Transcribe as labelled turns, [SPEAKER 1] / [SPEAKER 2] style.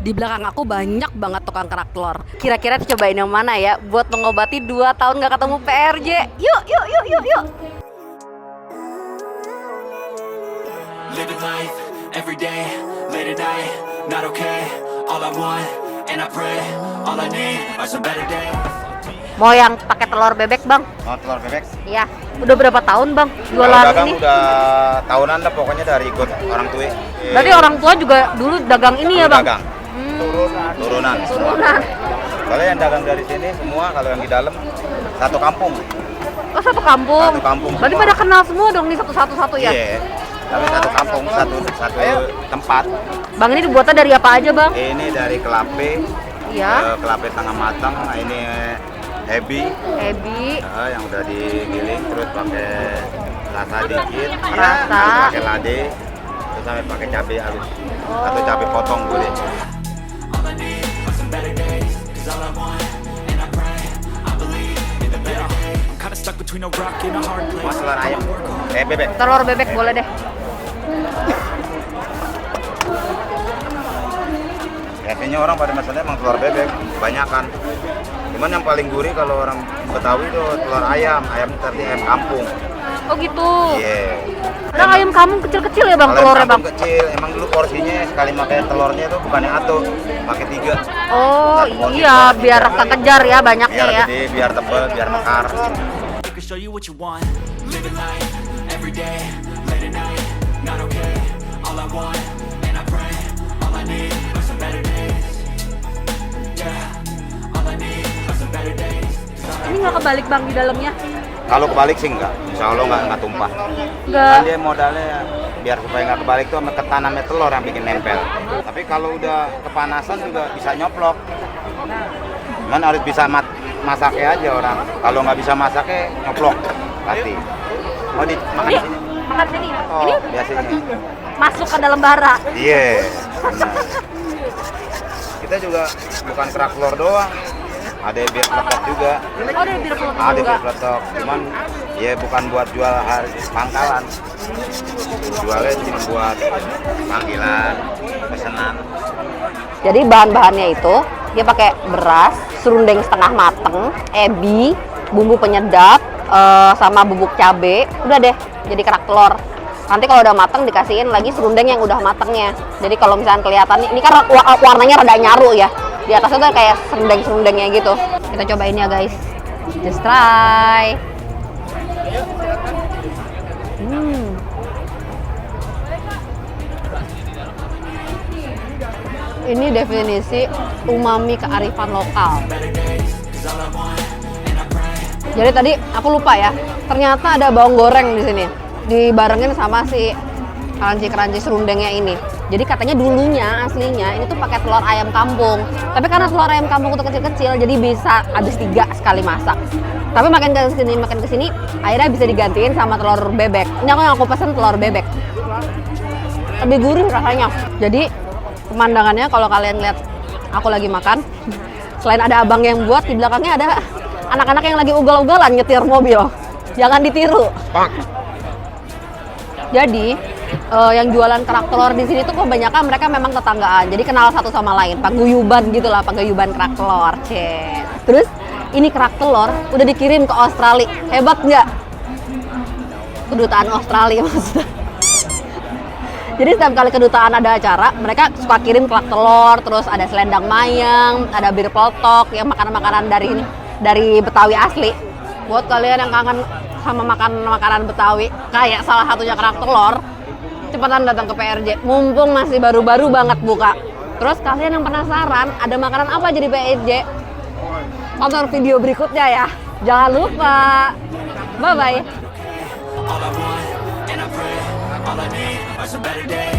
[SPEAKER 1] Di belakang aku banyak banget tukang kerak telur. Kira-kira cobain yang mana ya buat mengobati 2 tahun gak ketemu PRJ. Yuk, yuk, yuk, yuk, yuk.
[SPEAKER 2] Living life, every day, late at night, not okay. All I want, and I pray, all I need are some better days.
[SPEAKER 1] Mau yang pakai telur bebek, Bang?
[SPEAKER 3] Oh, telur bebek.
[SPEAKER 1] Iya. Udah berapa tahun, Bang,
[SPEAKER 3] Kalau
[SPEAKER 1] jualan
[SPEAKER 3] dagang
[SPEAKER 1] ini?
[SPEAKER 3] udah tahunan lah pokoknya dari ikut orang tua.
[SPEAKER 1] Berarti orang tua juga dulu dagang ini ya, Bang?
[SPEAKER 3] Dagang. Turunan.
[SPEAKER 1] Turunan.
[SPEAKER 3] Kalau yang dagang dari sini semua, kalau yang di dalam satu kampung.
[SPEAKER 1] Oh, satu kampung.
[SPEAKER 3] Satu kampung
[SPEAKER 1] Berarti
[SPEAKER 3] semua.
[SPEAKER 1] pada kenal semua dong nih satu-satu ya?
[SPEAKER 3] Iya. Tapi satu kampung, satu tempat.
[SPEAKER 1] Bang, ini dibuatnya dari apa aja, Bang?
[SPEAKER 3] Ini dari kelape,
[SPEAKER 1] Iya.
[SPEAKER 3] kelape tengah matang. Ini ebi,
[SPEAKER 1] Ebi.
[SPEAKER 3] yang udah digiling, terus pakai rasa dikit,
[SPEAKER 1] Rasa.
[SPEAKER 3] terus pakai lade, terus sampai pakai cabai halus atau cabai potong boleh.
[SPEAKER 2] All I need are some better days. 'Cause all I want, and I pray, I believe in the better days. I'm kinda stuck between a rock and a hard place.
[SPEAKER 3] Mas telur ayam, bebek.
[SPEAKER 1] Telur bebek boleh deh.
[SPEAKER 3] Biasanya orang pada masalahnya emang telur bebek, kebanyakan. Cuman yang paling gurih kalau orang Betawi itu telur ayam tadi ayam kampung.
[SPEAKER 1] Oh gitu.
[SPEAKER 3] Iya.
[SPEAKER 1] Kadang ayam kampung kecil-kecil ya, Bang,
[SPEAKER 3] Kalau ayam
[SPEAKER 1] telurnya, Bang?
[SPEAKER 3] kampung kecil, emang dulu porsinya sekali makan telurnya itu bukannya atu, pakai 3.
[SPEAKER 1] Oh
[SPEAKER 3] Satu porsi
[SPEAKER 1] iya,
[SPEAKER 3] telur
[SPEAKER 1] biar
[SPEAKER 3] tiga.
[SPEAKER 1] kekejar ya banyaknya
[SPEAKER 3] Biar
[SPEAKER 1] ya.
[SPEAKER 3] gede, biar tebal, biar mekar.
[SPEAKER 2] I can show you what you want. Living life, every day, late at night, not okay. All I want, and I pray, all I need are some better days. Yeah, all I need are some better days. 'Cause all I
[SPEAKER 1] Ini nggak kebalik, Bang, di dalamnya?
[SPEAKER 3] Kalau kebalik sih enggak, insya Allah enggak tumpah.
[SPEAKER 1] Nggak.
[SPEAKER 3] Kan dia modalnya biar supaya nggak kebalik tuh sama ketan sama telur yang bikin nempel. Tapi kalau udah kepanasan juga bisa nyoplok. Cuman harus bisa masaknya aja orang. Kalau nggak bisa masaknya nyoplok pasti. Mau makan
[SPEAKER 1] Ini
[SPEAKER 3] di sini?
[SPEAKER 1] makan sini.
[SPEAKER 3] Oh,
[SPEAKER 1] Ini
[SPEAKER 3] biasanya.
[SPEAKER 1] masuk ke dalam bara.
[SPEAKER 3] Iya. benar. Kita juga bukan kerak telur doang. Ada bir peletok juga.
[SPEAKER 1] Oh, ada bir peletok
[SPEAKER 3] Ada
[SPEAKER 1] juga.
[SPEAKER 3] bir peletok. Cuman ya bukan buat jual pangkalan. Jualnya cuma buat panggilan, pesanan.
[SPEAKER 1] Jadi bahan-bahannya itu dia pakai beras, serundeng setengah mateng, ebi, bumbu penyedap, sama bubuk cabe. Udah deh, jadi kerak telur. Nanti kalau udah mateng dikasihin lagi serundeng yang udah matengnya. Jadi kalau misalnya kelihatan ini kan warnanya rada nyaru ya. Di atasnya tuh kayak serundeng-serundengnya gitu. Kita cobain ya guys. Just try. Ini definisi umami kearifan lokal. Jadi tadi aku lupa ya, ternyata ada bawang goreng di sini. Dibarengin sama si crunchy serundengnya ini. Jadi katanya dulunya aslinya ini tuh pakai telur ayam kampung. Tapi karena telur ayam kampung itu kecil-kecil, jadi bisa habis 3 sekali masak. Tapi makin ke sini, akhirnya bisa digantiin sama telur bebek. Ini aku pesen telur bebek. Lebih gurih rasanya. Jadi pemandangannya kalau kalian lihat aku lagi makan, selain ada abang yang buat, di belakangnya ada anak-anak yang lagi ugal-ugalan nyetir mobil. Jangan ditiru. Jadi yang jualan kerak telur di sini tuh kebanyakan mereka memang tetanggaan. Jadi kenal satu sama lain, paguyuban gitulah, paguyuban kerak telur. Terus ini kerak telur udah dikirim ke Australia. Hebat nggak? Kedutaan Australia maksudnya. Jadi setiap kali kedutaan ada acara, mereka suka kirim kerak telur, terus ada selendang mayang, ada bir peletok, ya makanan-makanan dari Betawi asli. Buat kalian yang kangen sama makanan Betawi, kayak salah satunya kerak telur, cepetan datang ke PRJ. Mumpung masih baru-baru banget buka. Terus kalian yang penasaran, ada makanan apa aja di PRJ? Tonton video berikutnya ya. Jangan lupa. Bye-bye.
[SPEAKER 2] all I want, and I pray, all I need are some better days.